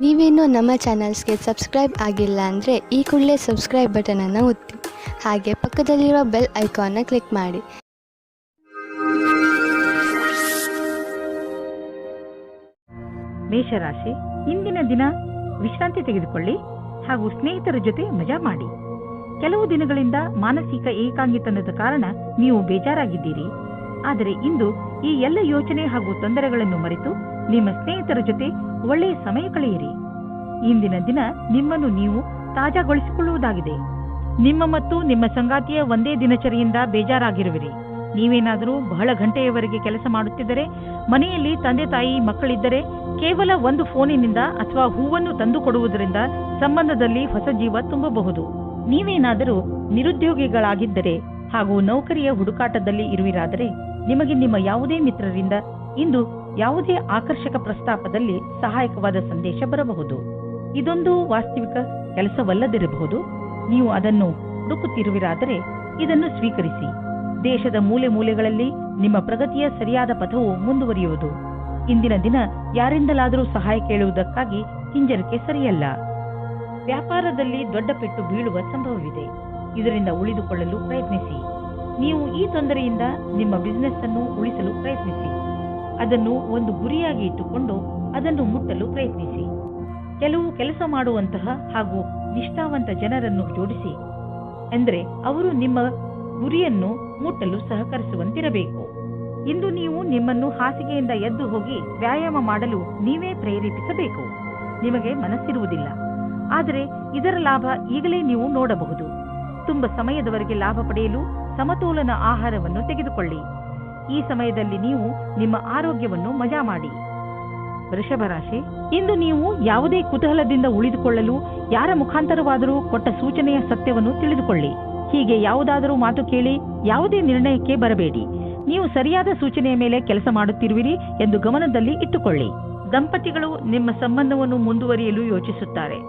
ನೀವೇನೂ ನಮ್ಮ ಚಾನಲ್ಸ್ಗೆ ಸಬ್ಸ್ಕ್ರೈಬ್ ಆಗಿಲ್ಲ ಅಂದರೆ ಈ ಕೂಡಲೇ ಸಬ್ಸ್ಕ್ರೈಬ್ ಬಟನನ್ನು ಒತ್ತಿ, ಹಾಗೆ ಪಕ್ಕದಲ್ಲಿರುವ ಬೆಲ್ ಐಕಾನ್ನ ಕ್ಲಿಕ್ ಮಾಡಿ. ಮೇಷರಾಶಿ, ಇಂದಿನ ದಿನ ವಿಶ್ರಾಂತಿ ತೆಗೆದುಕೊಳ್ಳಿ ಹಾಗೂ ಸ್ನೇಹಿತರ ಜೊತೆ ಮಜಾ ಮಾಡಿ. ಕೆಲವು ದಿನಗಳಿಂದ ಮಾನಸಿಕ ಏಕಾಂಗಿತನದ ಕಾರಣ ನೀವು ಬೇಜಾರಾಗಿದ್ದೀರಿ. ಆದರೆ ಇಂದು ಈ ಎಲ್ಲ ಯೋಚನೆ ಹಾಗೂ ತೊಂದರೆಗಳನ್ನು ಮರೆತು ನಿಮ್ಮ ಸ್ನೇಹಿತರ ಜೊತೆ ಒಳ್ಳೆಯ ಸಮಯ ಕಳೆಯಿರಿ. ಇಂದಿನ ದಿನ ನಿಮ್ಮನ್ನು ನೀವು ತಾಜಾಗೊಳಿಸಿಕೊಳ್ಳುವುದಾಗಿದೆ. ನಿಮ್ಮ ಮತ್ತು ನಿಮ್ಮ ಸಂಗಾತಿಯ ಒಂದೇ ದಿನಚರಿಯಿಂದ ಬೇಜಾರಾಗಿರುವಿರಿ. ನೀವೇನಾದರೂ ಬಹಳ ಗಂಟೆಯವರೆಗೆ ಕೆಲಸ ಮಾಡುತ್ತಿದ್ದರೆ, ಮನೆಯಲ್ಲಿ ತಂದೆ ತಾಯಿ ಮಕ್ಕಳಿದ್ದರೆ ಕೇವಲ ಒಂದು ಫೋನಿನಿಂದ ಅಥವಾ ಹೂವನ್ನು ತಂದು ಕೊಡುವುದರಿಂದ ಸಂಬಂಧದಲ್ಲಿ ಹೊಸ ಜೀವ ತುಂಬಬಹುದು. ನೀವೇನಾದರೂ ನಿರುದ್ಯೋಗಿಗಳಾಗಿದ್ದರೆ ಹಾಗೂ ನೌಕರಿಯ ಹುಡುಕಾಟದಲ್ಲಿ ಇರುವಿರಾದರೆ, ನಿಮಗೆ ನಿಮ್ಮ ಯಾವುದೇ ಮಿತ್ರರಿಂದ ಇಂದು ಯಾವುದೇ ಆಕರ್ಷಕ ಪ್ರಸ್ತಾಪದಲ್ಲಿ ಸಹಾಯಕವಾದ ಸಂದೇಶ ಬರಬಹುದು. ಇದೊಂದು ವಾಸ್ತವಿಕ ಕೆಲಸವಲ್ಲದಿರಬಹುದು. ನೀವು ಅದನ್ನು ಹುಡುಕುತ್ತಿರುವಿರಾದರೆ ಇದನ್ನು ಸ್ವೀಕರಿಸಿ. ದೇಶದ ಮೂಲೆ ಮೂಲೆಗಳಲ್ಲಿ ನಿಮ್ಮ ಪ್ರಗತಿಯ ಸರಿಯಾದ ಪಥವು ಮುಂದುವರಿಯುವುದು. ಇಂದಿನ ದಿನ ಯಾರಿಂದಲಾದರೂ ಸಹಾಯ ಕೇಳುವುದಕ್ಕಾಗಿ ಹಿಂಜರಿಕೆ ಸರಿಯಲ್ಲ. ವ್ಯಾಪಾರದಲ್ಲಿ ದೊಡ್ಡ ಪೆಟ್ಟು ಬೀಳುವ ಸಂಭವವಿದೆ. ಇದರಿಂದ ಉಳಿದುಕೊಳ್ಳಲು ಪ್ರಯತ್ನಿಸಿ. ನೀವು ಈ ತೊಂದರೆಯಿಂದ ನಿಮ್ಮ ಬಿಸಿನೆಸ್ ಅನ್ನು ಉಳಿಸಲು ಪ್ರಯತ್ನಿಸಿ. ಅದನ್ನು ಒಂದು ಗುರಿಯಾಗಿ ಇಟ್ಟುಕೊಂಡು ಅದನ್ನು ಮುಟ್ಟಲು ಪ್ರಯತ್ನಿಸಿ. ಕೆಲವು ಕೆಲಸ ಮಾಡುವಂತಹ ಹಾಗೂ ನಿಷ್ಠಾವಂತ ಜನರನ್ನು ಜೋಡಿಸಿ, ಎಂದರೆ ಅವರು ನಿಮ್ಮ ಗುರಿಯನ್ನು ಮುಟ್ಟಲು ಸಹಕರಿಸುವಂತಿರಬೇಕು. ಇಂದು ನೀವು ನಿಮ್ಮನ್ನು ಹಾಸಿಗೆಯಿಂದ ಎದ್ದು ಹೋಗಿ ವ್ಯಾಯಾಮ ಮಾಡಲು ನೀವೇ ಪ್ರೇರೇಪಿಸಬೇಕು. ನಿಮಗೆ ಮನಸ್ಸಿರುವುದಿಲ್ಲ, ಆದರೆ ಇದರ ಲಾಭ ಈಗಲೇ ನೀವು ನೋಡಬಹುದು. ತುಂಬ ಸಮಯದವರೆಗೆ ಲಾಭ ಪಡೆಯಲು ಸಮತೋಲನ ಆಹಾರವನ್ನು ತೆಗೆದುಕೊಳ್ಳಿ. ಈ ಸಮಯದಲ್ಲಿ ನೀವು ನಿಮ್ಮ ಆರೋಗ್ಯವನ್ನು ಮಜಾ ಮಾಡಿ. ವೃಷಭ ರಾಶಿ, ಇಂದು ನೀವು ಯಾವುದೇ ಕುತೂಹಲದಿಂದ ಉಳಿದುಕೊಳ್ಳಲು ಯಾರ ಮುಖಾಂತರವಾದರೂ ಕೊಟ್ಟ ಸೂಚನೆಯ ಸತ್ಯವನ್ನು ತಿಳಿದುಕೊಳ್ಳಿ. ಹೀಗೆ ಯಾವುದಾದರೂ ಮಾತು ಕೇಳಿ ಯಾವುದೇ ನಿರ್ಣಯಕ್ಕೆ ಬರಬೇಡಿ. ನೀವು ಸರಿಯಾದ ಸೂಚನೆಯ ಮೇಲೆ ಕೆಲಸ ಮಾಡುತ್ತಿರುವಿರಿ ಎಂದು ಗಮನದಲ್ಲಿ ಇಟ್ಟುಕೊಳ್ಳಿ. ದಂಪತಿಗಳು ನಿಮ್ಮ ಸಂಬಂಧವನ್ನು ಮುಂದುವರಿಯಲು ಯೋಚಿಸುತ್ತಾರೆ.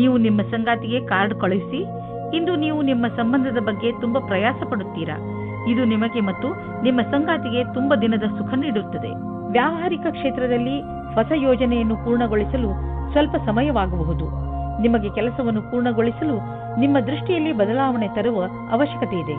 ನೀವು ನಿಮ್ಮ ಸಂಗಾತಿಗೆ ಕಾರ್ಡ್ ಕಳುಹಿಸಿ. ಇಂದು ನೀವು ನಿಮ್ಮ ಸಂಬಂಧದ ಬಗ್ಗೆ ತುಂಬಾ ಪ್ರಯಾಸ ಪಡುತ್ತೀರಾ. ಇದು ನಿಮಗೆ ಮತ್ತು ನಿಮ್ಮ ಸಂಗಾತಿಗೆ ತುಂಬಾ ದಿನದ ಸುಖ ನೀಡುತ್ತದೆ. ವ್ಯಾವಹಾರಿಕ ಕ್ಷೇತ್ರದಲ್ಲಿ ಹೊಸ ಯೋಜನೆಯನ್ನು ಪೂರ್ಣಗೊಳಿಸಲು ಸ್ವಲ್ಪ ಸಮಯವಾಗಬಹುದು. ನಿಮಗೆ ಕೆಲಸವನ್ನು ಪೂರ್ಣಗೊಳಿಸಲು ನಿಮ್ಮ ದೃಷ್ಟಿಯಲ್ಲಿ ಬದಲಾವಣೆ ತರುವ ಅವಶ್ಯಕತೆ ಇದೆ.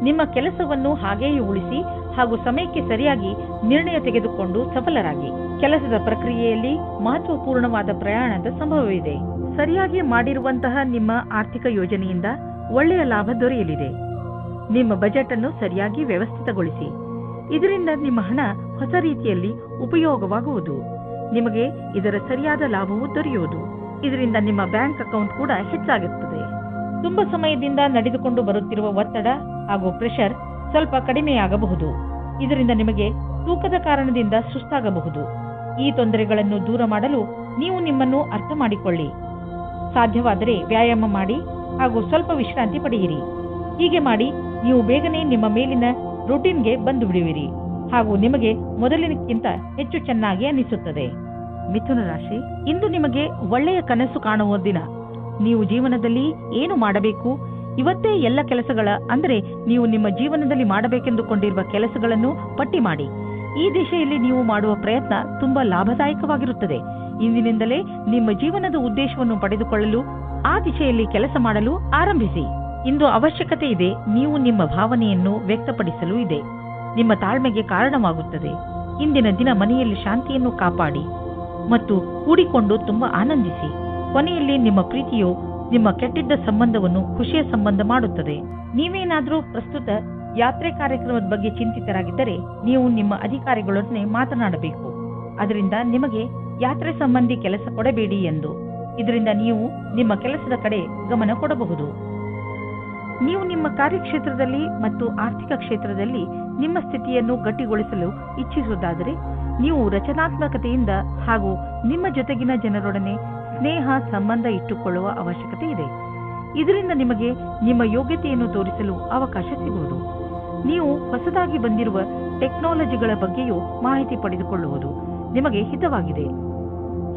ನಿಮ್ಮ ಕೆಲಸವನ್ನು ಹಾಗೆಯೇ ಉಳಿಸಿ ಹಾಗೂ ಸಮಯಕ್ಕೆ ಸರಿಯಾಗಿ ನಿರ್ಣಯ ತೆಗೆದುಕೊಂಡು ಸಫಲರಾಗಿ. ಕೆಲಸದ ಪ್ರಕ್ರಿಯೆಯಲ್ಲಿ ಮಹತ್ವಪೂರ್ಣವಾದ ಪ್ರಯಾಣದ ಸಂಭವವಿದೆ. ಸರಿಯಾಗಿ ಮಾಡಿರುವಂತಹ ನಿಮ್ಮ ಆರ್ಥಿಕ ಯೋಜನೆಯಿಂದ ಒಳ್ಳೆಯ ಲಾಭ ದೊರೆಯಲಿದೆ. ನಿಮ್ಮ ಬಜೆಟ್ ಅನ್ನು ಸರಿಯಾಗಿ ವ್ಯವಸ್ಥಿತಗೊಳಿಸಿ. ಇದರಿಂದ ನಿಮ್ಮ ಹಣ ಹೊಸ ರೀತಿಯಲ್ಲಿ ಉಪಯೋಗವಾಗುವುದು. ನಿಮಗೆ ಇದರ ಸರಿಯಾದ ಲಾಭವು ದೊರೆಯುವುದು. ಇದರಿಂದ ನಿಮ್ಮ ಬ್ಯಾಂಕ್ ಅಕೌಂಟ್ ಕೂಡ ಹೆಚ್ಚಾಗುತ್ತದೆ. ತುಂಬಾ ಸಮಯದಿಂದ ನಡೆದುಕೊಂಡು ಬರುತ್ತಿರುವ ಒತ್ತಡ ಹಾಗೂ ಪ್ರೆಷರ್ ಸ್ವಲ್ಪ ಕಡಿಮೆಯಾಗಬಹುದು. ಇದರಿಂದ ನಿಮಗೆ ತೂಕದ ಕಾರಣದಿಂದ ಸುಸ್ತಾಗಬಹುದು. ಈ ತೊಂದರೆಗಳನ್ನು ದೂರ ಮಾಡಲು ನೀವು ನಿಮ್ಮನ್ನು ಅರ್ಥ ಮಾಡಿಕೊಳ್ಳಿ. ಸಾಧ್ಯವಾದರೆ ವ್ಯಾಯಾಮ ಮಾಡಿ ಹಾಗೂ ಸ್ವಲ್ಪ ವಿಶ್ರಾಂತಿ ಪಡೆಯಿರಿ. ಹೀಗೆ ಮಾಡಿ ನೀವು ಬೇಗನೆ ನಿಮ್ಮ ಮೇಲಿನ ರೂಟೀನ್ಗೆ ಬಂದು ಬಿಡುವಿರಿ ಹಾಗೂ ನಿಮಗೆ ಮೊದಲಿನಕ್ಕಿಂತ ಹೆಚ್ಚು ಚೆನ್ನಾಗಿ ಅನಿಸುತ್ತದೆ. ಮಿಥುನ ರಾಶಿ, ಇಂದು ನಿಮಗೆ ಒಳ್ಳೆಯ ಕನಸು ಕಾಣುವ ದಿನ. ನೀವು ಜೀವನದಲ್ಲಿ ಏನು ಮಾಡಬೇಕು, ಇವತ್ತೇ ಎಲ್ಲ ಕೆಲಸಗಳ ಅಂದರೆ ನೀವು ನಿಮ್ಮ ಜೀವನದಲ್ಲಿ ಮಾಡಬೇಕೆಂದುಕೊಂಡಿರುವ ಕೆಲಸಗಳನ್ನು ಪಟ್ಟಿ ಮಾಡಿ. ಈ ದಿಶೆಯಲ್ಲಿ ನೀವು ಮಾಡುವ ಪ್ರಯತ್ನ ತುಂಬಾ ಲಾಭದಾಯಕವಾಗಿರುತ್ತದೆ. ಇಂದಿನಿಂದಲೇ ನಿಮ್ಮ ಜೀವನದ ಉದ್ದೇಶವನ್ನು ಪಡೆದುಕೊಳ್ಳಲು ಆ ದಿಶೆಯಲ್ಲಿ ಕೆಲಸ ಮಾಡಲು ಆರಂಭಿಸಿ. ಇಂದು ಅವಶ್ಯಕತೆ ಇದೆ. ನೀವು ನಿಮ್ಮ ಭಾವನೆಯನ್ನು ವ್ಯಕ್ತಪಡಿಸಲು ಇದೆ. ನಿಮ್ಮ ತಾಳ್ಮೆಗೆ ಕಾರಣವಾಗುತ್ತದೆ. ಇಂದಿನ ದಿನ ಮನೆಯಲ್ಲಿ ಶಾಂತಿಯನ್ನು ಕಾಪಾಡಿ ಮತ್ತು ಕೂಡಿಕೊಂಡು ತುಂಬಾ ಆನಂದಿಸಿ. ಕೊನೆಯಲ್ಲಿ ನಿಮ್ಮ ಪ್ರೀತಿಯು ನಿಮ್ಮ ಕೆಟ್ಟಿದ್ದ ಸಂಬಂಧವನ್ನು ಖುಷಿಯ ಸಂಬಂಧ ಮಾಡುತ್ತದೆ. ನೀವೇನಾದರೂ ಪ್ರಸ್ತುತ ಯಾತ್ರೆ ಕಾರ್ಯಕ್ರಮದ ಬಗ್ಗೆ ಚಿಂತಿತರಾಗಿದ್ದರೆ ನೀವು ನಿಮ್ಮ ಅಧಿಕಾರಿಗಳೊಡನೆ ಮಾತನಾಡಬೇಕು. ಅದರಿಂದ ನಿಮಗೆ ಯಾತ್ರೆ ಸಂಬಂಧಿ ಕೆಲಸ ಕೊಡಬೇಡಿ ಎಂದು. ಇದರಿಂದ ನೀವು ನಿಮ್ಮ ಕೆಲಸದ ಕಡೆ ಗಮನ ಕೊಡಬಹುದು. ನೀವು ನಿಮ್ಮ ಕಾರ್ಯಕ್ಷೇತ್ರದಲ್ಲಿ ಮತ್ತು ಆರ್ಥಿಕ ಕ್ಷೇತ್ರದಲ್ಲಿ ನಿಮ್ಮ ಸ್ಥಿತಿಯನ್ನು ಗಟ್ಟಿಗೊಳಿಸಲು ಇಚ್ಛಿಸುವುದಾದರೆ ನೀವು ರಚನಾತ್ಮಕತೆಯಿಂದ ಹಾಗೂ ನಿಮ್ಮ ಜೊತೆಗಿನ ಜನರೊಡನೆ ಸ್ನೇಹ ಸಂಬಂಧ ಇಟ್ಟುಕೊಳ್ಳುವ ಅವಶ್ಯಕತೆ ಇದೆ. ಇದರಿಂದ ನಿಮಗೆ ನಿಮ್ಮ ಯೋಗ್ಯತೆಯನ್ನು ತೋರಿಸಲು ಅವಕಾಶ ಸಿಗುವುದು. ನೀವು ಹೊಸದಾಗಿ ಬಂದಿರುವ ಟೆಕ್ನಾಲಜಿಗಳ ಬಗ್ಗೆಯೂ ಮಾಹಿತಿ ಪಡೆದುಕೊಳ್ಳುವುದು ನಿಮಗೆ ಹಿತವಾಗಿದೆ.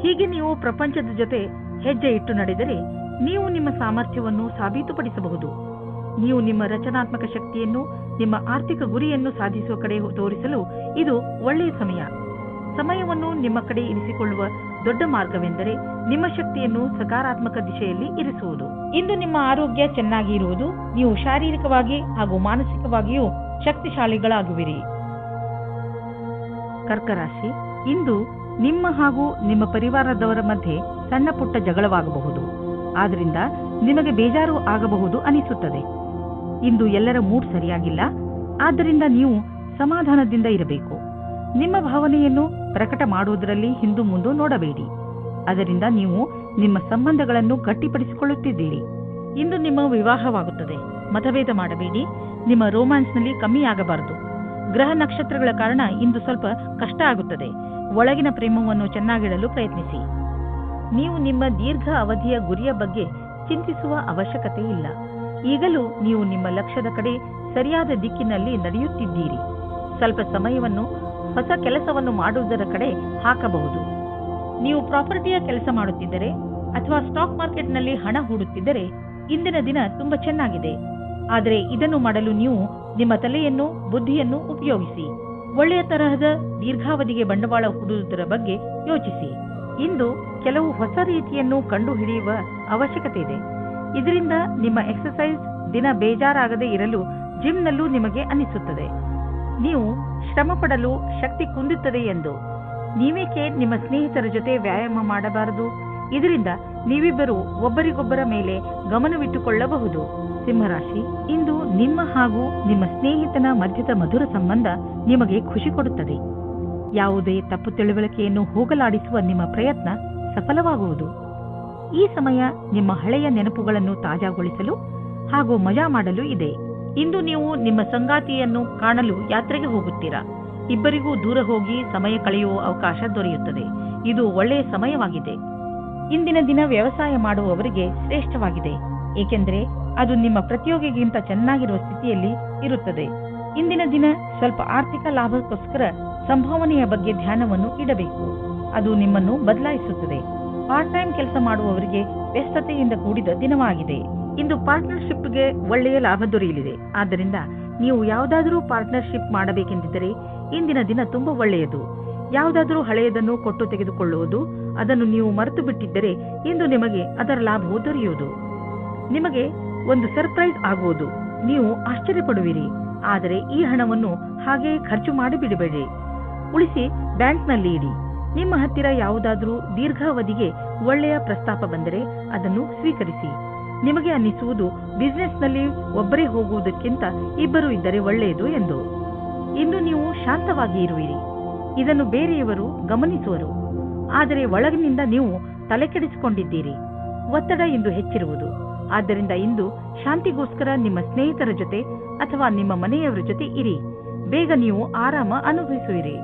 ಹೀಗೆ ನೀವು ಪ್ರಪಂಚದ ಜೊತೆ ಹೆಜ್ಜೆ ಇಟ್ಟು ನಡೆದರೆ ನೀವು ನಿಮ್ಮ ಸಾಮರ್ಥ್ಯವನ್ನು ಸಾಬೀತುಪಡಿಸಬಹುದು. ನೀವು ನಿಮ್ಮ ರಚನಾತ್ಮಕ ಶಕ್ತಿಯನ್ನು ನಿಮ್ಮ ಆರ್ಥಿಕ ಗುರಿಯನ್ನು ಸಾಧಿಸುವ ಕಡೆ ತೋರಿಸಲು ಇದು ಒಳ್ಳೆಯ ಸಮಯ. ಸಮಯವನ್ನು ನಿಮ್ಮ ಕಡೆ ಇರಿಸಿಕೊಳ್ಳುವ ದೊಡ್ಡ ಮಾರ್ಗವೆಂದರೆ ನಿಮ್ಮ ಶಕ್ತಿಯನ್ನು ಸಕಾರಾತ್ಮಕ ದಿಶೆಯಲ್ಲಿ ಇರಿಸುವುದು. ಇಂದು ನಿಮ್ಮ ಆರೋಗ್ಯ ಚೆನ್ನಾಗಿ ಇರುವುದು, ನೀವು ಶಾರೀರಿಕವಾಗಿ ಹಾಗೂ ಮಾನಸಿಕವಾಗಿಯೂ ಶಕ್ತಿಶಾಲಿಗಳಾಗುವಿರಿ. ಕರ್ಕ ರಾಶಿ, ಇಂದು ನಿಮ್ಮ ಹಾಗೂ ನಿಮ್ಮ ಪರಿವಾರದವರ ಮಧ್ಯೆ ಸಣ್ಣ ಪುಟ್ಟ ಜಗಳವಾಗಬಹುದು. ಆದ್ರಿಂದ ನಿಮಗೆ ಬೇಜಾರು ಆಗಬಹುದು ಅನಿಸುತ್ತದೆ. ಇಂದು ಎಲ್ಲರ ಮೂಡ್ ಸರಿಯಾಗಿಲ್ಲ, ಆದ್ದರಿಂದ ನೀವು ಸಮಾಧಾನದಿಂದ ಇರಬೇಕು. ನಿಮ್ಮ ಭಾವನೆಯನ್ನು ಪ್ರಕಟ ಮಾಡುವುದರಲ್ಲಿ ಹಿಂದು ಮುಂದು ನೋಡಬೇಡಿ. ಅದರಿಂದ ನೀವು ನಿಮ್ಮ ಸಂಬಂಧಗಳನ್ನು ಗಟ್ಟಿಪಡಿಸಿಕೊಳ್ಳುತ್ತಿದ್ದೀರಿ. ಇಂದು ನಿಮ್ಮ ವಿವಾಹವಾಗುತ್ತದೆ. ಮತಭೇದ ಮಾಡಬೇಡಿ. ನಿಮ್ಮ ರೋಮ್ಯಾನ್ಸ್ನಲ್ಲಿ ಕಮ್ಮಿಯಾಗಬಾರದು. ಗ್ರಹ ನಕ್ಷತ್ರಗಳ ಕಾರಣ ಇಂದು ಸ್ವಲ್ಪ ಕಷ್ಟ ಆಗುತ್ತದೆ. ಒಳಗಿನ ಪ್ರೇಮವನ್ನು ಚೆನ್ನಾಗಿಡಲು ಪ್ರಯತ್ನಿಸಿ. ನೀವು ನಿಮ್ಮ ದೀರ್ಘ ಅವಧಿಯ ಗುರಿಯ ಬಗ್ಗೆ ಚಿಂತಿಸುವ ಅವಶ್ಯಕತೆ ಇಲ್ಲ. ಈಗಲೂ ನೀವು ನಿಮ್ಮ ಲಕ್ಷ್ಯದ ಕಡೆ ಸರಿಯಾದ ದಿಕ್ಕಿನಲ್ಲಿ ನಡೆಯುತ್ತಿದ್ದೀರಿ. ಸ್ವಲ್ಪ ಸಮಯವನ್ನು ಹೊಸ ಕೆಲಸವನ್ನು ಮಾಡುವುದರ ಕಡೆ ಹಾಕಬಹುದು. ನೀವು ಪ್ರಾಪರ್ಟಿಯ ಕೆಲಸ ಮಾಡುತ್ತಿದ್ದರೆ ಅಥವಾ ಸ್ಟಾಕ್ ಮಾರ್ಕೆಟ್ನಲ್ಲಿ ಹಣ ಹೂಡುತ್ತಿದ್ದರೆ ಇಂದಿನ ದಿನ ತುಂಬಾ ಚೆನ್ನಾಗಿದೆ. ಆದರೆ ಇದನ್ನು ಮಾಡಲು ನೀವು ನಿಮ್ಮ ತಲೆಯನ್ನು, ಬುದ್ಧಿಯನ್ನು ಉಪಯೋಗಿಸಿ. ಒಳ್ಳೆಯ ತರಹದ ದೀರ್ಘಾವಧಿಗೆ ಬಂಡವಾಳ ಹೂಡುವುದರ ಬಗ್ಗೆ ಯೋಚಿಸಿ. ಇಂದು ಕೆಲವು ಹೊಸ ರೀತಿಯನ್ನು ಕಂಡುಹಿಡಿಯುವ ಅವಶ್ಯಕತೆ ಇದೆ. ಇದರಿಂದ ನಿಮ್ಮ ಎಕ್ಸರ್ಸೈಸ್ ದಿನ ಬೇಜಾರಾಗದೇ ಇರಲು ಜಿಮ್ನಲ್ಲೂ ನಿಮಗೆ ಅನಿಸುತ್ತದೆ. ನೀವು ಶ್ರಮ ಪಡಲು ಶಕ್ತಿ ಕುಂದುತ್ತದೆ ಎಂದು. ನೀವೇಕೆ ನಿಮ್ಮ ಸ್ನೇಹಿತರ ಜೊತೆ ವ್ಯಾಯಾಮ ಮಾಡಬಾರದು? ಇದರಿಂದ ನೀವಿಬ್ಬರು ಒಬ್ಬರಿಗೊಬ್ಬರ ಮೇಲೆ ಗಮನವಿಟ್ಟುಕೊಳ್ಳಬಹುದು. ಸಿಂಹರಾಶಿ, ಇಂದು ನಿಮ್ಮ ಹಾಗೂ ನಿಮ್ಮ ಸ್ನೇಹಿತನ ಮಧ್ಯದ ಮಧುರ ಸಂಬಂಧ ನಿಮಗೆ ಖುಷಿ ಕೊಡುತ್ತದೆ. ಯಾವುದೇ ತಪ್ಪು ತಿಳುವಳಿಕೆಯನ್ನು ಹೋಗಲಾಡಿಸುವ ನಿಮ್ಮ ಪ್ರಯತ್ನ ಸಫಲವಾಗುವುದು. ಈ ಸಮಯ ನಿಮ್ಮ ಹಳೆಯ ನೆನಪುಗಳನ್ನು ತಾಜಾಗೊಳಿಸಲು ಹಾಗೂ ಮಜಾ ಮಾಡಲು ಇದೆ. ಇಂದು ನೀವು ನಿಮ್ಮ ಸಂಗಾತಿಯನ್ನು ಕಾಣಲು ಯಾತ್ರೆಗೆ ಹೋಗುತ್ತೀರಾ. ಇಬ್ಬರಿಗೂ ದೂರ ಹೋಗಿ ಸಮಯ ಕಳೆಯುವ ಅವಕಾಶ ದೊರೆಯುತ್ತದೆ. ಇದು ಒಳ್ಳೆಯ ಸಮಯವಾಗಿದೆ. ಇಂದಿನ ದಿನ ವ್ಯವಸಾಯ ಮಾಡುವವರಿಗೆ ಶ್ರೇಷ್ಠವಾಗಿದೆ, ಏಕೆಂದರೆ ಅದು ನಿಮ್ಮ ಪ್ರತಿಯೋಗಿಗಿಂತ ಚೆನ್ನಾಗಿರುವ ಸ್ಥಿತಿಯಲ್ಲಿ ಇರುತ್ತದೆ. ಇಂದಿನ ದಿನ ಸ್ವಲ್ಪ ಆರ್ಥಿಕ ಲಾಭಕ್ಕೋಸ್ಕರ ಸಂಭಾವನೆಯ ಬಗ್ಗೆ ಧ್ಯಾನವನ್ನು ಇಡಬೇಕು. ಅದು ನಿಮ್ಮನ್ನು ಬದಲಾಯಿಸುತ್ತದೆ. ಪಾರ್ಟ್ ಟೈಮ್ ಕೆಲಸ ಮಾಡುವವರಿಗೆ ವ್ಯಸ್ತತೆಯಿಂದ ಕೂಡಿದ ದಿನವಾಗಿದೆ. ಇಂದು ಪಾರ್ಟ್ನರ್ಶಿಪ್ಗೆ ಒಳ್ಳೆಯ ಲಾಭ ದೊರೆಯಲಿದೆ. ಆದ್ದರಿಂದ ನೀವು ಯಾವುದಾದರೂ ಪಾರ್ಟ್ನರ್ಶಿಪ್ ಮಾಡಬೇಕೆಂದಿದ್ದರೆ ಇಂದಿನ ದಿನ ತುಂಬಾ ಒಳ್ಳೆಯದು. ಯಾವುದಾದರೂ ಹಳೆಯದನ್ನು ಕೊಟ್ಟು ತೆಗೆದುಕೊಳ್ಳುವುದು, ಅದನ್ನು ನೀವು ಮರೆತು ಬಿಟ್ಟಿದ್ದರೆ ಇಂದು ನಿಮಗೆ ಅದರ ಲಾಭವು ದೊರೆಯುವುದು. ನಿಮಗೆ ಒಂದು ಸರ್ಪ್ರೈಸ್ ಆಗುವುದು. ನೀವು ಆಶ್ಚರ್ಯಪಡುವಿರಿ. ಆದರೆ ಈ ಹಣವನ್ನು ಹಾಗೆಯೇ ಖರ್ಚು ಮಾಡಿಬಿಡಬೇಡಿ. ಉಳಿಸಿ ಬ್ಯಾಂಕ್ನಲ್ಲಿ ಇಡಿ. ನಿಮ್ಮ ಹತ್ತಿರ ಯಾವುದಾದರೂ ದೀರ್ಘಾವಧಿಗೆ ಒಳ್ಳೆಯ ಪ್ರಸ್ತಾಪ ಬಂದರೆ ಅದನ್ನು ಸ್ವೀಕರಿಸಿ. ನಿಮಗೆ ಅನ್ನಿಸುವುದು ಬಿಸಿನೆಸ್ನಲ್ಲಿ ಒಬ್ಬರೇ ಹೋಗುವುದಕ್ಕಿಂತ ಇಬ್ಬರು ಇದ್ದರೆ ಒಳ್ಳೆಯದು ಎಂದು. ಇಂದು ನೀವು ಶಾಂತವಾಗಿ ಇರುವಿರಿ. ಇದನ್ನು ಬೇರೆಯವರು ಗಮನಿಸುವರು. ಆದರೆ ಒಳಗಿನಿಂದ ನೀವು ತಲೆಕೆಡಿಸಿಕೊಂಡಿದ್ದೀರಿ. ಒತ್ತಡ ಇಂದು ಹೆಚ್ಚಿರುವುದು. ಆದ್ದರಿಂದ ಇಂದು ಶಾಂತಿಗೋಸ್ಕರ ನಿಮ್ಮ ಸ್ನೇಹಿತರ ಜೊತೆ ಅಥವಾ ನಿಮ್ಮ ಮನೆಯವರ ಜೊತೆ ಇರಿ. ಬೇಗ ನೀವು ಆರಾಮ ಅನುಭವಿಸುವಿರಿ.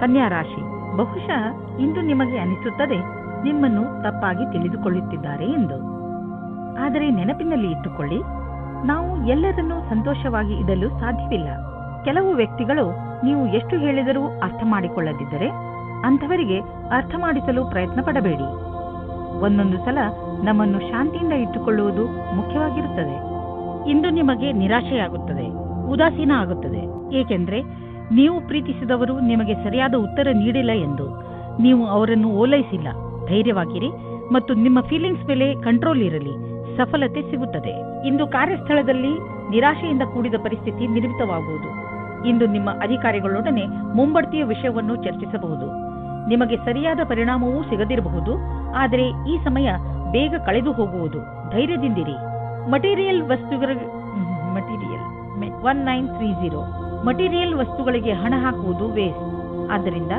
ಕನ್ಯಾ ರಾಶಿ, ಬಹುಶಃ ಇಂದು ನಿಮಗೆ ಅನಿಸುತ್ತದೆ ನಿಮ್ಮನ್ನು ತಪ್ಪಾಗಿ ತಿಳಿದುಕೊಳ್ಳುತ್ತಿದ್ದಾರೆ ಎಂದು. ಆದರೆ ನೆನಪಿನಲ್ಲಿ ಇಟ್ಟುಕೊಳ್ಳಿ, ನಾವು ಎಲ್ಲರನ್ನೂ ಸಂತೋಷವಾಗಿ ಇಡಲು ಸಾಧ್ಯವಿಲ್ಲ. ಕೆಲವು ವ್ಯಕ್ತಿಗಳು ನೀವು ಎಷ್ಟು ಹೇಳಿದರೂ ಅರ್ಥ ಮಾಡಿಕೊಳ್ಳದಿದ್ದರೆ ಅಂಥವರಿಗೆ ಅರ್ಥ ಮಾಡಿಸಲು ಪ್ರಯತ್ನ ಪಡಬೇಡಿ. ಒಂದೊಂದು ಸಲ ನಮ್ಮನ್ನು ಶಾಂತಿಯಿಂದ ಇಟ್ಟುಕೊಳ್ಳುವುದು ಮುಖ್ಯವಾಗಿರುತ್ತದೆ. ಇಂದು ನಿಮಗೆ ನಿರಾಶೆಯಾಗುತ್ತದೆ, ಉದಾಸೀನ ಆಗುತ್ತದೆ, ಏಕೆಂದರೆ ನೀವು ಪ್ರೀತಿಸಿದವರು ನಿಮಗೆ ಸರಿಯಾದ ಉತ್ತರ ನೀಡಿಲ್ಲ ಎಂದು. ನೀವು ಅವರನ್ನು ಓಲೈಸಿಲ್ಲ. ಧೈರ್ಯವಾಗಿರಿ ಮತ್ತು ನಿಮ್ಮ ಫೀಲಿಂಗ್ಸ್ ಮೇಲೆ ಕಂಟ್ರೋಲ್ ಇರಲಿ. ಸಫಲತೆ ಸಿಗುತ್ತದೆ. ಇಂದು ಕಾರ್ಯಸ್ಥಳದಲ್ಲಿ ನಿರಾಶೆಯಿಂದ ಕೂಡಿದ ಪರಿಸ್ಥಿತಿ ನಿರ್ಮಿತವಾಗುವುದು. ಇಂದು ನಿಮ್ಮ ಅಧಿಕಾರಿಗಳೊಡನೆ ಮುಂಬಡ್ತಿಯ ವಿಷಯವನ್ನು ಚರ್ಚಿಸಬಹುದು. ನಿಮಗೆ ಸರಿಯಾದ ಪರಿಣಾಮವೂ ಸಿಗದಿರಬಹುದು. ಆದರೆ ಈ ಸಮಯ ಬೇಗ ಕಳೆದು ಹೋಗುವುದು. ಧೈರ್ಯದಿಂದಿರಿ. ಮಟೀರಿಯಲ್ 1930 ಮಟೀರಿಯಲ್ ವಸ್ತುಗಳಿಗೆ ಹಣ ಹಾಕುವುದು ವೇಸ್ಟ್. ಆದ್ದರಿಂದ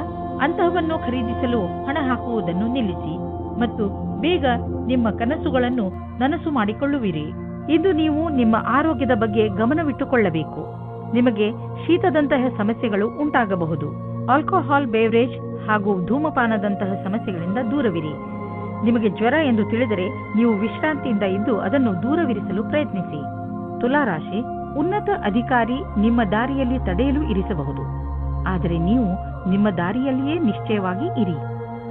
ಅಂತಹವನ್ನು ಖರೀದಿಸಲು ಹಣ ಹಾಕುವುದನ್ನು ನಿಲ್ಲಿಸಿ ಮತ್ತು ಬೇಗ ನಿಮ್ಮ ಕನಸುಗಳನ್ನು ನನಸು ಮಾಡಿಕೊಳ್ಳುವಿರಿ. ಇಂದು ನೀವು ನಿಮ್ಮ ಆರೋಗ್ಯದ ಬಗ್ಗೆ ಗಮನವಿಟ್ಟುಕೊಳ್ಳಬೇಕು. ನಿಮಗೆ ಶೀತದಂತಹ ಸಮಸ್ಯೆಗಳು ಉಂಟಾಗಬಹುದು. ಆಲ್ಕೋಹಾಲ್ ಬೇವರೇಜ್ ಹಾಗೂ ಧೂಮಪಾನದಂತಹ ಸಮಸ್ಯೆಗಳಿಂದ ದೂರವಿರಿ. ನಿಮಗೆ ಜ್ವರ ಎಂದು ತಿಳಿದರೆ ನೀವು ವಿಶ್ರಾಂತಿಯಿಂದ ಇದ್ದು ಅದನ್ನು ದೂರವಿರಿಸಲು ಪ್ರಯತ್ನಿಸಿ. ತುಲಾರಾಶಿ, ಉನ್ನತ ಅಧಿಕಾರಿ ನಿಮ್ಮ ದಾರಿಯಲ್ಲಿ ತಡೆಯಲು ಇರಿಸಬಹುದು. ಆದರೆ ನೀವು ನಿಮ್ಮ ದಾರಿಯಲ್ಲಿಯೇ ನಿಶ್ಚಯವಾಗಿ ಇರಿ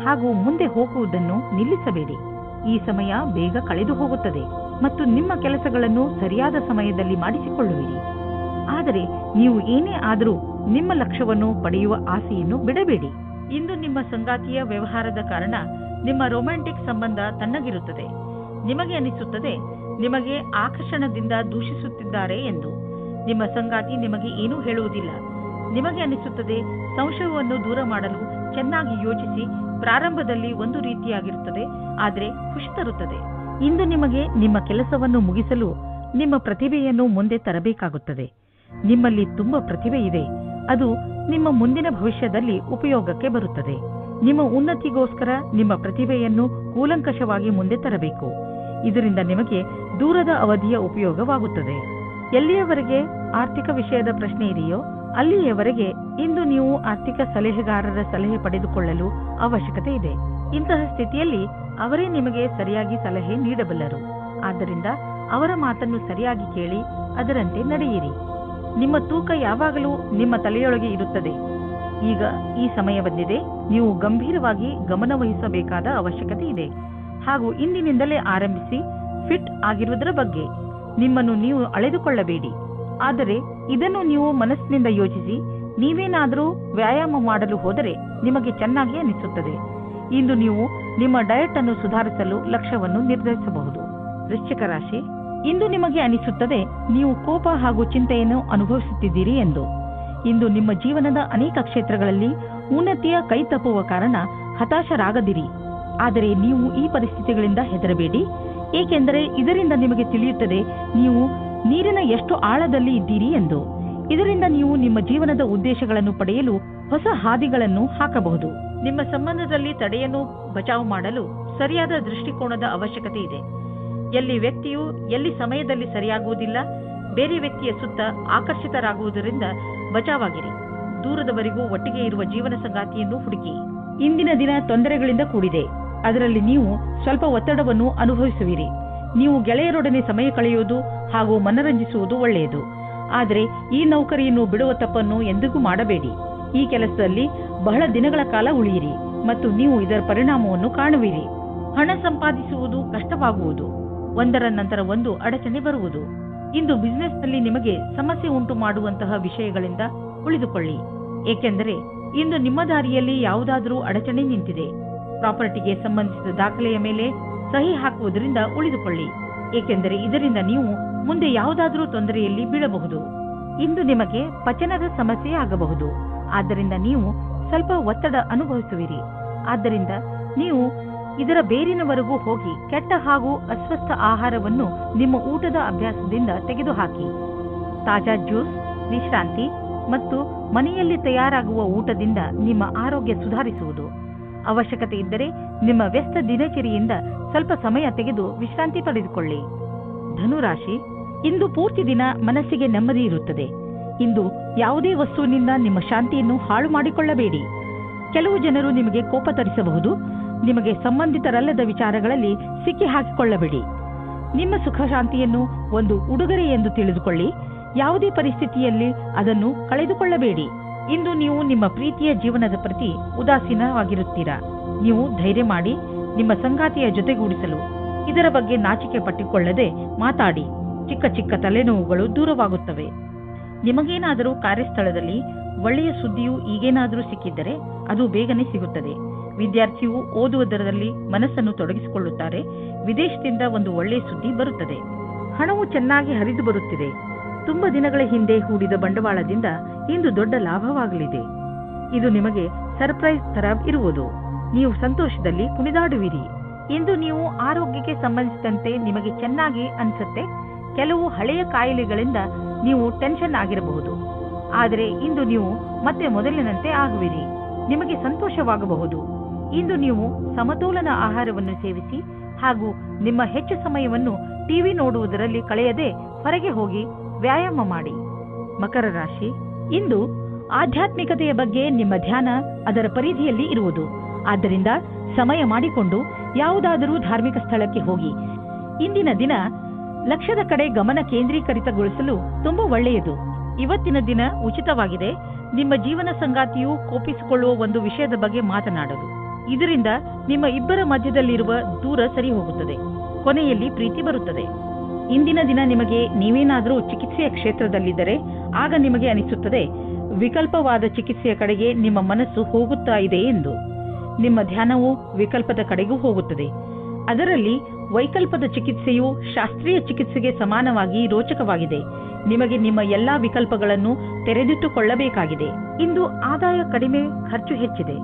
ಹಾಗೂ ಮುಂದೆ ಹೋಗುವುದನ್ನು ನಿಲ್ಲಿಸಬೇಡಿ. ಈ ಸಮಯ ಬೇಗ ಕಳೆದು ಹೋಗುತ್ತದೆ ಮತ್ತು ನಿಮ್ಮ ಕೆಲಸಗಳನ್ನು ಸರಿಯಾದ ಸಮಯದಲ್ಲಿ ಮಾಡಿಸಿಕೊಳ್ಳುವಿರಿ. ಆದರೆ ನೀವು ಏನೇ ಆದರೂ ನಿಮ್ಮ ಲಕ್ಷ್ಯವನ್ನು ಪಡೆಯುವ ಆಸೆಯನ್ನು ಬಿಡಬೇಡಿ. ಇಂದು ನಿಮ್ಮ ಸಂಗಾತಿಯ ವ್ಯವಹಾರದ ಕಾರಣ ನಿಮ್ಮ ರೊಮ್ಯಾಂಟಿಕ್ ಸಂಬಂಧ ತಣ್ಣಗಿರುತ್ತದೆ. ನಿಮಗೆ ಅನಿಸುತ್ತದೆ ನಿಮಗೆ ಆಕರ್ಷಣದಿಂದ ದೂಷಿಸುತ್ತಿದ್ದಾರೆ ಎಂದು. ನಿಮ್ಮ ಸಂಗಾತಿ ನಿಮಗೆ ಏನೂ ಹೇಳುವುದಿಲ್ಲ. ನಿಮಗೆ ಅನಿಸುತ್ತದೆ ಸಂಶಯವನ್ನು ದೂರ ಮಾಡಲು ಚೆನ್ನಾಗಿ ಯೋಚಿಸಿ. ಪ್ರಾರಂಭದಲ್ಲಿ ಒಂದು ರೀತಿಯಾಗಿರುತ್ತದೆ, ಆದರೆ ಖುಷಿ ತರುತ್ತದೆ. ಇಂದು ನಿಮಗೆ ನಿಮ್ಮ ಕೆಲಸವನ್ನು ಮುಗಿಸಲು ನಿಮ್ಮ ಪ್ರತಿಭೆಯನ್ನು ಮುಂದೆ ತರಬೇಕಾಗುತ್ತದೆ. ನಿಮ್ಮಲ್ಲಿ ತುಂಬಾ ಪ್ರತಿಭೆ ಇದೆ. ಅದು ನಿಮ್ಮ ಮುಂದಿನ ಭವಿಷ್ಯದಲ್ಲಿ ಉಪಯೋಗಕ್ಕೆ ಬರುತ್ತದೆ. ನಿಮ್ಮ ಉನ್ನತಿಗೋಸ್ಕರ ನಿಮ್ಮ ಪ್ರತಿಭೆಯನ್ನು ಕೂಲಂಕಷವಾಗಿ ಮುಂದೆ ತರಬೇಕು. ಇದರಿಂದ ನಿಮಗೆ ದೂರದ ಅವಧಿಯ ಉಪಯೋಗವಾಗುತ್ತದೆ. ಎಲ್ಲಿಯವರೆಗೆ ಆರ್ಥಿಕ ವಿಷಯದ ಪ್ರಶ್ನೆ ಇದೆಯೋ ಅಲ್ಲಿಯವರೆಗೆ ಇಂದು ನೀವು ಆರ್ಥಿಕ ಸಲಹೆಗಾರರ ಸಲಹೆ ಪಡೆದುಕೊಳ್ಳಲು ಅವಶ್ಯಕತೆ ಇದೆ. ಇಂತಹ ಸ್ಥಿತಿಯಲ್ಲಿ ಅವರೇ ನಿಮಗೆ ಸರಿಯಾಗಿ ಸಲಹೆ ನೀಡಬಲ್ಲರು. ಆದ್ದರಿಂದ ಅವರ ಮಾತನ್ನು ಸರಿಯಾಗಿ ಕೇಳಿ, ಅದರಂತೆ ನಡೆಯಿರಿ. ನಿಮ್ಮ ತೂಕ ಯಾವಾಗಲೂ ನಿಮ್ಮ ತಲೆಯೊಳಗೆ ಇರುತ್ತದೆ. ಈಗ ಈ ಸಮಯ ಬಂದಿದೆ. ನೀವು ಗಂಭೀರವಾಗಿ ಗಮನವಹಿಸಬೇಕಾದ ಅವಶ್ಯಕತೆ ಇದೆ. ಹಾಗೂ ಇಂದಿನಿಂದಲೇ ಆರಂಭಿಸಿ ಫಿಟ್ ಆಗಿರುವುದರ ಬಗ್ಗೆ ನಿಮ್ಮನ್ನು ನೀವು ಅಳೆದುಕೊಳ್ಳಬೇಡಿ. ಆದರೆ ಇದನ್ನು ನೀವು ಮನಸ್ಸಿನಿಂದ ಯೋಚಿಸಿ. ನೀವೇನಾದರೂ ವ್ಯಾಯಾಮ ಮಾಡಲು ಹೋದರೆ ನಿಮಗೆ ಚೆನ್ನಾಗಿ ಅನಿಸುತ್ತದೆ. ಇಂದು ನೀವು ನಿಮ್ಮ ಡಯಟ್ ಅನ್ನು ಸುಧಾರಿಸಲು ಲಕ್ಷ್ಯವನ್ನು ನಿರ್ಧರಿಸಬಹುದು. ವೃಶ್ಚಿಕ ರಾಶಿ, ಇಂದು ನಿಮಗೆ ಅನಿಸುತ್ತದೆ ನೀವು ಕೋಪ ಹಾಗೂ ಚಿಂತೆಯನ್ನು ಅನುಭವಿಸುತ್ತಿದ್ದೀರಿ ಎಂದು. ಇಂದು ನಿಮ್ಮ ಜೀವನದ ಅನೇಕ ಕ್ಷೇತ್ರಗಳಲ್ಲಿ ಉನ್ನತಿಯ ಕೈ ತಪ್ಪುವ ಕಾರಣ ಹತಾಶರಾಗದಿರಿ. ಆದರೆ ನೀವು ಈ ಪರಿಸ್ಥಿತಿಗಳಿಂದ ಹೆದರಬೇಡಿ, ಏಕೆಂದರೆ ಇದರಿಂದ ನಿಮಗೆ ತಿಳಿಯುತ್ತದೆ ನೀವು ನೀರಿನ ಎಷ್ಟು ಆಳದಲ್ಲಿ ಇದ್ದೀರಿ ಎಂದು. ಇದರಿಂದ ನೀವು ನಿಮ್ಮ ಜೀವನದ ಉದ್ದೇಶಗಳನ್ನು ಪಡೆಯಲು ಹೊಸ ಹಾದಿಗಳನ್ನು ಹಾಕಬಹುದು. ನಿಮ್ಮ ಸಂಬಂಧದಲ್ಲಿ ತಡೆಯನ್ನು ಬಚಾವು ಮಾಡಲು ಸರಿಯಾದ ದೃಷ್ಟಿಕೋನದ ಅವಶ್ಯಕತೆ ಇದೆ. ಎಲ್ಲಿ ವ್ಯಕ್ತಿಯು ಎಲ್ಲಿ ಸಮಯದಲ್ಲಿ ಸರಿಯಾಗುವುದಿಲ್ಲ, ಬೇರೆ ವ್ಯಕ್ತಿಯ ಸುತ್ತ ಆಕರ್ಷಿತರಾಗುವುದರಿಂದ ಬಚಾವಾಗಿರಿ. ದೂರದವರೆಗೂ ಒಟ್ಟಿಗೆ ಇರುವ ಜೀವನ ಸಂಗಾತಿಯನ್ನು ಹುಡುಕಿ. ಇಂದಿನ ದಿನ ತೊಂದರೆಗಳಿಂದ ಕೂಡಿದೆ. ಅದರಲ್ಲಿ ನೀವು ಸ್ವಲ್ಪ ಒತ್ತಡವನ್ನು ಅನುಭವಿಸುವಿರಿ. ನೀವು ಗೆಳೆಯರೊಡನೆ ಸಮಯ ಕಳೆಯುವುದು ಹಾಗೂ ಮನರಂಜಿಸುವುದು ಒಳ್ಳೆಯದು. ಆದರೆ ಈ ನೌಕರಿಯನ್ನು ಬಿಡುವ ತಪ್ಪನ್ನು ಎಂದಿಗೂ ಮಾಡಬೇಡಿ. ಈ ಕೆಲಸದಲ್ಲಿ ಬಹಳ ದಿನಗಳ ಕಾಲ ಉಳಿಯಿರಿ ಮತ್ತು ನೀವು ಇದರ ಪರಿಣಾಮವನ್ನು ಕಾಣುವಿರಿ. ಹಣ ಸಂಪಾದಿಸುವುದು ಕಷ್ಟವಾಗುವುದು. ಒಂದರ ನಂತರ ಒಂದು ಅಡಚಣೆ ಬರುವುದು. ಇಂದು ಬಿಸಿನೆಸ್ನಲ್ಲಿ ನಿಮಗೆ ಸಮಸ್ಯೆ ಉಂಟು ಮಾಡುವಂತಹ ವಿಷಯಗಳಿಂದ ಉಳಿದುಕೊಳ್ಳಿ, ಏಕೆಂದರೆ ಇಂದು ನಿಮ್ಮ ದಾರಿಯಲ್ಲಿ ಯಾವುದಾದರೂ ಅಡಚಣೆ ನಿಂತಿದೆ. ಪ್ರಾಪರ್ಟಿಗೆ ಸಂಬಂಧಿಸಿದ ದಾಖಲೆಯ ಮೇಲೆ ಸಹಿ ಹಾಕುವುದರಿಂದ ಉಳಿದುಕೊಳ್ಳಿ, ಏಕೆಂದರೆ ಇದರಿಂದ ನೀವು ಮುಂದೆ ಯಾವುದಾದರೂ ತೊಂದರೆಯಲ್ಲಿ ಬೀಳಬಹುದು. ಇಂದು ನಿಮಗೆ ಪಚನದ ಸಮಸ್ಯೆ ಆಗಬಹುದು. ಆದ್ದರಿಂದ ನೀವು ಸ್ವಲ್ಪ ಒತ್ತಡ ಅನುಭವಿಸುವಿರಿ. ಆದ್ದರಿಂದ ನೀವು ಇದರ ಬೇರಿನವರೆಗೂ ಹೋಗಿ ಕೆಟ್ಟ ಹಾಗೂ ಅಸ್ವಸ್ಥ ಆಹಾರವನ್ನು ನಿಮ್ಮ ಊಟದ ಅಭ್ಯಾಸದಿಂದ ತೆಗೆದುಹಾಕಿ. ತಾಜಾ ಜ್ಯೂಸ್, ವಿಶ್ರಾಂತಿ ಮತ್ತು ಮನೆಯಲ್ಲಿ ತಯಾರಾಗುವ ಊಟದಿಂದ ನಿಮ್ಮ ಆರೋಗ್ಯ ಸುಧಾರಿಸುವುದು. ಅವಶ್ಯಕತೆ ಇದ್ದರೆ ನಿಮ್ಮ ವ್ಯಸ್ತ ದಿನಚರಿಯಿಂದ ಸ್ವಲ್ಪ ಸಮಯ ತೆಗೆದು ವಿಶ್ರಾಂತಿ ಪಡೆದುಕೊಳ್ಳಿ. ಧನುರಾಶಿ, ಇಂದು ಪೂರ್ತಿ ದಿನ ಮನಸ್ಸಿಗೆ ನೆಮ್ಮದಿ ಇರುತ್ತದೆ. ಇಂದು ಯಾವುದೇ ವಸ್ತುವಿನಿಂದ ನಿಮ್ಮ ಶಾಂತಿಯನ್ನು ಹಾಳು ಮಾಡಿಕೊಳ್ಳಬೇಡಿ. ಕೆಲವು ಜನರು ನಿಮಗೆ ಕೋಪ ತರಿಸಬಹುದು. ನಿಮಗೆ ಸಂಬಂಧಿತರಲ್ಲದ ವಿಚಾರಗಳಲ್ಲಿ ಸಿಕ್ಕಿ ಹಾಕಿಕೊಳ್ಳಬೇಡಿ. ನಿಮ್ಮ ಸುಖ ಶಾಂತಿಯನ್ನು ಒಂದು ಉಡುಗೊರೆ ಎಂದು ತಿಳಿದುಕೊಳ್ಳಿ. ಯಾವುದೇ ಪರಿಸ್ಥಿತಿಯಲ್ಲಿ ಅದನ್ನು ಕಳೆದುಕೊಳ್ಳಬೇಡಿ. ಇಂದು ನೀವು ನಿಮ್ಮ ಪ್ರೀತಿಯ ಜೀವನದ ಪ್ರತಿ ಉದಾಸೀನವಾಗಿರುತ್ತೀರಾ. ನೀವು ಧೈರ್ಯ ಮಾಡಿ ನಿಮ್ಮ ಸಂಗಾತಿಯ ಜೊತೆಗೂಡಿಸಲು ಇದರ ಬಗ್ಗೆ ನಾಚಿಕೆ ಪಟ್ಟಿಕೊಳ್ಳದೆ ಮಾತಾಡಿ. ಚಿಕ್ಕ ಚಿಕ್ಕ ತಲೆನೋವುಗಳು ದೂರವಾಗುತ್ತವೆ. ನಿಮಗೇನಾದರೂ ಕಾರ್ಯಸ್ಥಳದಲ್ಲಿ ಒಳ್ಳೆಯ ಸುದ್ದಿಯು ಈಗೇನಾದರೂ ಸಿಕ್ಕಿದ್ದರೆ ಅದು ಬೇಗನೆ ಸಿಗುತ್ತದೆ. ವಿದ್ಯಾರ್ಥಿಯು ಓದುವುದರಲ್ಲಿ ಮನಸ್ಸನ್ನು ತೊಡಗಿಸಿಕೊಳ್ಳುತ್ತಾರೆ. ವಿದೇಶದಿಂದ ಒಂದು ಒಳ್ಳೆಯ ಸುದ್ದಿ ಬರುತ್ತದೆ. ಹಣವು ಚೆನ್ನಾಗಿ ಹರಿದು ಬರುತ್ತಿದೆ. ತುಂಬಾ ದಿನಗಳ ಹಿಂದೆ ಹೂಡಿದ ಬಂಡವಾಳದಿಂದ ಇಂದು ದೊಡ್ಡ ಲಾಭವಾಗಲಿದೆ. ಇದು ನಿಮಗೆ ಸರ್ಪ್ರೈಸ್ ತರ ಇರುವುದು. ನೀವು ಸಂತೋಷದಲ್ಲಿ ಕುಣಿದಾಡುವಿರಿ. ಇಂದು ನೀವು ಆರೋಗ್ಯಕ್ಕೆ ಸಂಬಂಧಿಸಿದಂತೆ ನಿಮಗೆ ಚೆನ್ನಾಗಿ ಅನಿಸುತ್ತೆ. ಕೆಲವು ಹಳೆಯ ಕಾಯಿಲೆಗಳಿಂದ ನೀವು ಟೆನ್ಷನ್ ಆಗಿರಬಹುದು. ಆದರೆ ಇಂದು ನೀವು ಮತ್ತೆ ಮೊದಲಿನಂತೆ ಆಗುವಿರಿ. ನಿಮಗೆ ಸಂತೋಷವಾಗಬಹುದು. ಇಂದು ನೀವು ಸಮತೋಲನ ಆಹಾರವನ್ನು ಸೇವಿಸಿ ಹಾಗೂ ನಿಮ್ಮ ಹೆಚ್ಚು ಸಮಯವನ್ನು ಟಿವಿ ನೋಡುವುದರಲ್ಲಿ ಕಳೆಯದೆ ಹೊರಗೆ ಹೋಗಿ ವ್ಯಾಯಾಮ ಮಾಡಿ. ಮಕರ ರಾಶಿ, ಇಂದು ಆಧ್ಯಾತ್ಮಿಕತೆಯ ಬಗ್ಗೆ ನಿಮ್ಮ ಧ್ಯಾನ ಅದರ ಪರಿಧಿಯಲ್ಲಿ ಇರುವುದು. ಆದ್ದರಿಂದ ಸಮಯ ಮಾಡಿಕೊಂಡು ಯಾವುದಾದರೂ ಧಾರ್ಮಿಕ ಸ್ಥಳಕ್ಕೆ ಹೋಗಿ. ಇಂದಿನ ದಿನ ಲಕ್ಷ್ಯದ ಕಡೆ ಗಮನ ಕೇಂದ್ರೀಕರಿತಗೊಳಿಸಲು ತುಂಬಾ ಒಳ್ಳೆಯದು. ಇವತ್ತಿನ ದಿನ ಉಚಿತವಾಗಿದೆ. ನಿಮ್ಮ ಜೀವನ ಸಂಗಾತಿಯು ಕೋಪಿಸಿಕೊಳ್ಳುವ ಒಂದು ವಿಷಯದ ಬಗ್ಗೆ ಮಾತನಾಡಲು. ಇದರಿಂದ ನಿಮ್ಮ ಇಬ್ಬರ ಮಧ್ಯದಲ್ಲಿರುವ ದೂರ ಸರಿ ಹೋಗುತ್ತದೆ. ಕೊನೆಯಲ್ಲಿ ಪ್ರೀತಿ ಬರುತ್ತದೆ. ಇಂದಿನ ದಿನ ನಿಮಗೆ ನೀವೇನಾದರೂ ಚಿಕಿತ್ಸೆಯ ಕ್ಷೇತ್ರದಲ್ಲಿದ್ದರೆ ಆಗ ನಿಮಗೆ ಅನಿಸುತ್ತದೆ ವಿಕಲ್ಪವಾದ ಚಿಕಿತ್ಸೆಯ ಕಡೆಗೆ ನಿಮ್ಮ ಮನಸ್ಸು ಹೋಗುತ್ತಾ ಇದೆ ಎಂದು. ನಿಮ್ಮ ಧ್ಯಾನವು ವಿಕಲ್ಪದ ಕಡೆಗೂ ಹೋಗುತ್ತದೆ. ಅದರಲ್ಲಿ ವೈಕಲ್ಪದ ಚಿಕಿತ್ಸೆಯು ಶಾಸ್ತ್ರೀಯ ಚಿಕಿತ್ಸೆಗೆ ಸಮಾನವಾಗಿ ರೋಚಕವಾಗಿದೆ. ನಿಮಗೆ ನಿಮ್ಮ ಎಲ್ಲಾ ವಿಕಲ್ಪಗಳನ್ನು ತೆರೆದಿಟ್ಟುಕೊಳ್ಳಬೇಕಾಗಿದೆ. ಇಂದು ಆದಾಯ ಕಡಿಮೆ, ಖರ್ಚು ಹೆಚ್ಚಿದೆ.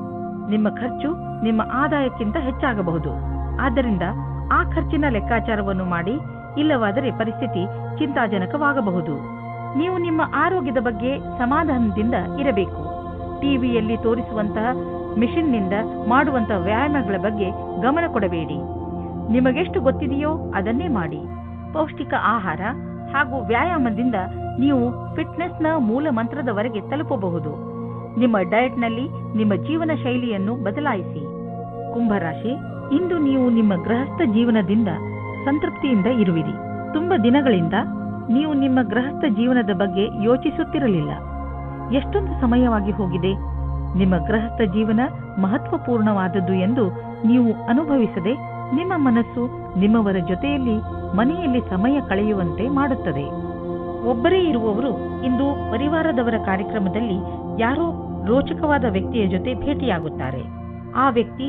ನಿಮ್ಮ ಖರ್ಚು ನಿಮ್ಮ ಆದಾಯಕ್ಕಿಂತ ಹೆಚ್ಚಾಗಬಹುದು. ಆದ್ದರಿಂದ ಆ ಖರ್ಚಿನ ಲೆಕ್ಕಾಚಾರವನ್ನು ಮಾಡಿ, ಇಲ್ಲವಾದರೆ ಪರಿಸ್ಥಿತಿ ಚಿಂತಾಜನಕವಾಗಬಹುದು. ನೀವು ನಿಮ್ಮ ಆರೋಗ್ಯದ ಬಗ್ಗೆ ಸಮಾಧಾನದಿಂದ ಇರಬೇಕು. ಟಿವಿಯಲ್ಲಿ ತೋರಿಸುವಂತಹ ಮಿಷನ್ನಿಂದ ಮಾಡುವಂತಹ ವ್ಯಾಯಾಮಗಳ ಬಗ್ಗೆ ಗಮನ ಕೊಡಬೇಡಿ. ನಿಮಗೆಷ್ಟು ಗೊತ್ತಿದೆಯೋ ಅದನ್ನೇ ಮಾಡಿ. ಪೌಷ್ಟಿಕ ಆಹಾರ ಹಾಗೂ ವ್ಯಾಯಾಮದಿಂದ ನೀವು ಫಿಟ್ನೆಸ್ನ ಮೂಲ ಮಂತ್ರದವರೆಗೆ ತಲುಪಬಹುದು. ನಿಮ್ಮ ಡಯಟ್ನಲ್ಲಿ ನಿಮ್ಮ ಜೀವನ ಶೈಲಿಯನ್ನು ಬದಲಾಯಿಸಿ. ಕುಂಭರಾಶಿ, ಇಂದು ನೀವು ನಿಮ್ಮ ಗೃಹಸ್ಥ ಜೀವನದಿಂದ ಸಂತೃಪ್ತಿಯಿಂದ ಇರುವಿರಿ. ತುಂಬ ದಿನಗಳಿಂದ ನೀವು ನಿಮ್ಮ ಗೃಹಸ್ಥ ಜೀವನದ ಬಗ್ಗೆ ಯೋಚಿಸುತ್ತಿರಲಿಲ್ಲ. ಎಷ್ಟೊಂದು ಸಮಯವಾಗಿ ಹೋಗಿದೆ. ನಿಮ್ಮ ಗೃಹಸ್ಥ ಜೀವನ ಮಹತ್ವಪೂರ್ಣವಾದದ್ದು ಎಂದು ನೀವು ಅನುಭವಿಸದೆ ನಿಮ್ಮ ಮನಸ್ಸು ನಿಮ್ಮವರ ಜೊತೆಯಲ್ಲಿ ಮನೆಯಲ್ಲಿ ಸಮಯ ಕಳೆಯುವಂತೆ ಮಾಡುತ್ತದೆ. ಒಬ್ಬರೇ ಇರುವವರು ಇಂದು ಪರಿವಾರದವರ ಕಾರ್ಯಕ್ರಮದಲ್ಲಿ ಯಾರೋ ರೋಚಕವಾದ ವ್ಯಕ್ತಿಯ ಜೊತೆ ಭೇಟಿಯಾಗುತ್ತಾರೆ. ಆ ವ್ಯಕ್ತಿ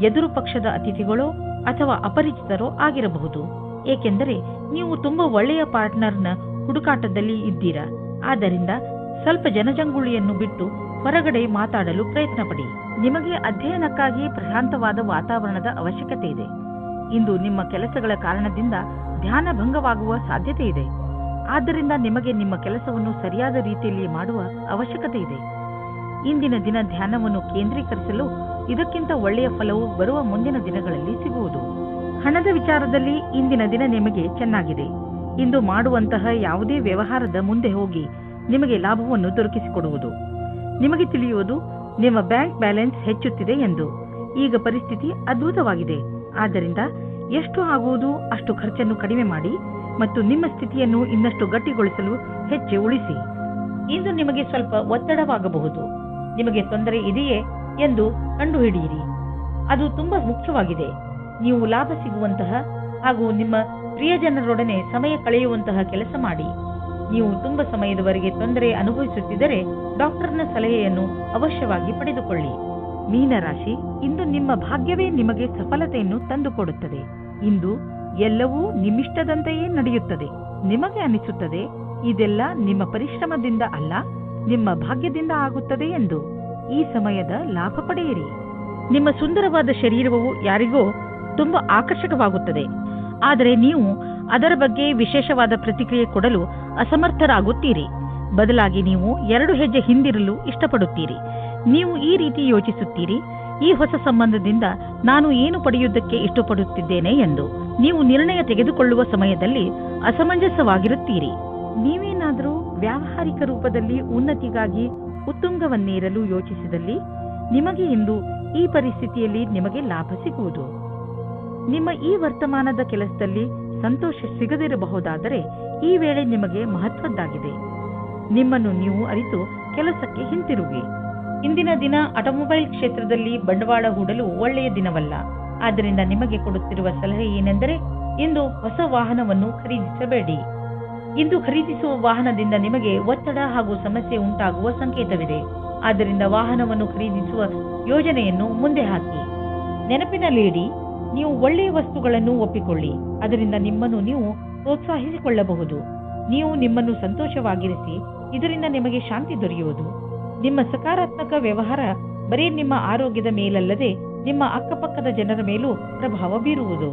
ಎದುರು ಪಕ್ಷದ ಅತಿಥಿಗಳೋ ಅಥವಾ ಅಪರಿಚಿತರೋ ಆಗಿರಬಹುದು. ಏಕೆಂದರೆ ನೀವು ತುಂಬಾ ಒಳ್ಳೆಯ ಪಾರ್ಟ್ನರ್ನ ಹುಡುಕಾಟದಲ್ಲಿ ಇದ್ದೀರಾ. ಆದ್ದರಿಂದ ಸ್ವಲ್ಪ ಜನಜಂಗುಳಿಯನ್ನು ಬಿಟ್ಟು ಹೊರಗಡೆ ಮಾತಾಡಲು ಪ್ರಯತ್ನ ಪಡಿ. ನಿಮಗೆ ಅಧ್ಯಯನಕ್ಕಾಗಿ ಪ್ರಶಾಂತವಾದ ವಾತಾವರಣದ ಅವಶ್ಯಕತೆ ಇದೆ. ಇಂದು ನಿಮ್ಮ ಕೆಲಸಗಳ ಕಾರಣದಿಂದ ಧ್ಯಾನ ಭಂಗವಾಗುವ ಸಾಧ್ಯತೆ ಇದೆ. ಆದ್ದರಿಂದ ನಿಮಗೆ ನಿಮ್ಮ ಕೆಲಸವನ್ನು ಸರಿಯಾದ ರೀತಿಯಲ್ಲಿ ಮಾಡುವ ಅವಶ್ಯಕತೆ ಇದೆ. ಇಂದಿನ ದಿನ ಧ್ಯಾನವನ್ನು ಕೇಂದ್ರೀಕರಿಸಲು ಇದಕ್ಕಿಂತ ಒಳ್ಳೆಯ ಫಲವು ಬರುವ ಮುಂದಿನ ದಿನಗಳಲ್ಲಿ ಸಿಗುವುದು. ಹಣದ ವಿಚಾರದಲ್ಲಿ ಇಂದಿನ ದಿನ ನಿಮಗೆ ಚೆನ್ನಾಗಿದೆ. ಇಂದು ಮಾಡುವಂತಹ ಯಾವುದೇ ವ್ಯವಹಾರದ ಮುಂದೆ ಹೋಗಿ ನಿಮಗೆ ಲಾಭವನ್ನು ದೊರಕಿಸಿಕೊಡುವುದು. ನಿಮಗೆ ತಿಳಿಯುವುದು ನಿಮ್ಮ ಬ್ಯಾಂಕ್ ಬ್ಯಾಲೆನ್ಸ್ ಹೆಚ್ಚುತ್ತಿದೆ ಎಂದು. ಈಗ ಪರಿಸ್ಥಿತಿ ಅದ್ಭುತವಾಗಿದೆ. ಆದ್ದರಿಂದ ಎಷ್ಟು ಆಗುವುದು ಅಷ್ಟು ಖರ್ಚನ್ನು ಕಡಿಮೆ ಮಾಡಿ ಮತ್ತು ನಿಮ್ಮ ಸ್ಥಿತಿಯನ್ನು ಇನ್ನಷ್ಟು ಗಟ್ಟಿಗೊಳಿಸಲು ಹೆಚ್ಚು ಉಳಿಸಿ. ಇಂದು ನಿಮಗೆ ಸ್ವಲ್ಪ ಒತ್ತಡವಾಗಬಹುದು. ನಿಮಗೆ ತೊಂದರೆ ಇದೆಯೇ ಎಂದು ಕಂಡುಹಿಡಿಯಿರಿ. ಅದು ತುಂಬಾ ಮುಖ್ಯವಾಗಿದೆ. ನೀವು ಲಾಭ ಸಿಗುವಂತಹ ಹಾಗೂ ನಿಮ್ಮ ಪ್ರಿಯಜನರೊಡನೆ ಸಮಯ ಕಳೆಯುವಂತಹ ಕೆಲಸ ಮಾಡಿ. ನೀವು ತುಂಬಾ ಸಮಯದವರೆಗೆ ತೊಂದರೆ ಅನುಭವಿಸುತ್ತಿದ್ದರೆ ಡಾಕ್ಟರ್ನ ಸಲಹೆಯನ್ನು ಅವಶ್ಯವಾಗಿ ಪಡೆದುಕೊಳ್ಳಿ. ಮೀನರಾಶಿ, ಇಂದು ನಿಮ್ಮ ಭಾಗ್ಯವೇ ನಿಮಗೆ ಸಫಲತೆಯನ್ನು ತಂದುಕೊಡುತ್ತದೆ. ಇಂದು ಎಲ್ಲವೂ ನಿಮ್ಮಿಷ್ಟದಂತೆಯೇ ನಡೆಯುತ್ತದೆ. ನಿಮಗೆ ಅನಿಸುತ್ತದೆ ಇದೆಲ್ಲ ನಿಮ್ಮ ಪರಿಶ್ರಮದಿಂದ ಅಲ್ಲ, ನಿಮ್ಮ ಭಾಗ್ಯದಿಂದ ಆಗುತ್ತದೆ ಎಂದು. ಈ ಸಮಯದ ಲಾಭ ಪಡೆಯಿರಿ. ನಿಮ್ಮ ಸುಂದರವಾದ ಶರೀರವು ಯಾರಿಗೋ ತುಂಬಾ ಆಕರ್ಷಕವಾಗುತ್ತದೆ. ಆದರೆ ನೀವು ಅದರ ಬಗ್ಗೆ ವಿಶೇಷವಾದ ಪ್ರತಿಕ್ರಿಯೆ ಕೊಡಲು ಅಸಮರ್ಥರಾಗುತ್ತೀರಿ. ಬದಲಾಗಿ ನೀವು 2 ಹೆಜ್ಜೆ ಹಿಂದಿರಲು ಇಷ್ಟಪಡುತ್ತೀರಿ. ನೀವು ಈ ರೀತಿ ಯೋಚಿಸುತ್ತೀರಿ, ಈ ಹೊಸ ಸಂಬಂಧದಿಂದ ನಾನು ಏನು ಪಡೆಯುವುದಕ್ಕೆ ಇಷ್ಟಪಡುತ್ತಿದ್ದೇನೆ ಎಂದು. ನೀವು ನಿರ್ಣಯ ತೆಗೆದುಕೊಳ್ಳುವ ಸಮಯದಲ್ಲಿ ಅಸಮಂಜಸವಾಗಿರುತ್ತೀರಿ. ನೀವೇನಾದರೂ ವ್ಯಾವಹಾರಿಕ ರೂಪದಲ್ಲಿ ಉನ್ನತಿಗಾಗಿ ಉತ್ತುಂಗವನ್ನೇರಲು ಯೋಚಿಸಿದಲ್ಲಿ ನಿಮಗೆ ಇಂದು ಈ ಪರಿಸ್ಥಿತಿಯಲ್ಲಿ ನಿಮಗೆ ಲಾಭ ಸಿಗುವುದು. ನಿಮ್ಮ ಈ ವರ್ತಮಾನದ ಕೆಲಸದಲ್ಲಿ ಸಂತೋಷ ಸಿಗದಿರಬಹುದಾದರೆ ಈ ವೇಳೆ ನಿಮಗೆ ಮಹತ್ವದ್ದಾಗಿದೆ. ನಿಮ್ಮನ್ನು ನೀವು ಅರಿತು ಕೆಲಸಕ್ಕೆ ಹಿಂತಿರುಗಿ. ಇಂದಿನ ದಿನ ಆಟೋಮೊಬೈಲ್ ಕ್ಷೇತ್ರದಲ್ಲಿ ಬಂಡವಾಳ ಹೂಡಲು ಒಳ್ಳೆಯ ದಿನವಲ್ಲ. ಆದ್ದರಿಂದ ನಿಮಗೆ ಕೊಡುತ್ತಿರುವ ಸಲಹೆ ಏನೆಂದರೆ ಇಂದು ಹೊಸ ವಾಹನವನ್ನು ಖರೀದಿಸಬೇಡಿ. ಇಂದು ಖರೀದಿಸುವ ವಾಹನದಿಂದ ನಿಮಗೆ ಒತ್ತಡ ಹಾಗೂ ಸಮಸ್ಯೆ ಉಂಟಾಗುವ ಸಂಕೇತವಿದೆ. ಆದ್ದರಿಂದ ವಾಹನವನ್ನು ಖರೀದಿಸುವ ಯೋಜನೆಯನ್ನು ಮುಂದೆ ಹಾಕಿ. ನೆನಪಿನಲ್ಲಿಡಿ, ನೀವು ಒಳ್ಳೆಯ ವಸ್ತುಗಳನ್ನು ಒಪ್ಪಿಕೊಳ್ಳಿ. ಅದರಿಂದ ನಿಮ್ಮನ್ನು ನೀವು ಪ್ರೋತ್ಸಾಹಿಸಿಕೊಳ್ಳಬಹುದು. ನೀವು ನಿಮ್ಮನ್ನು ಸಂತೋಷವಾಗಿರಿಸಿ, ಇದರಿಂದ ನಿಮಗೆ ಶಾಂತಿ ದೊರೆಯುವುದು. ನಿಮ್ಮ ಸಕಾರಾತ್ಮಕ ವ್ಯವಹಾರ ಬರೀ ನಿಮ್ಮ ಆರೋಗ್ಯದ ಮೇಲಲ್ಲದೆ ನಿಮ್ಮ ಅಕ್ಕಪಕ್ಕದ ಜನರ ಮೇಲೂ ಪ್ರಭಾವ ಬೀರುವುದು.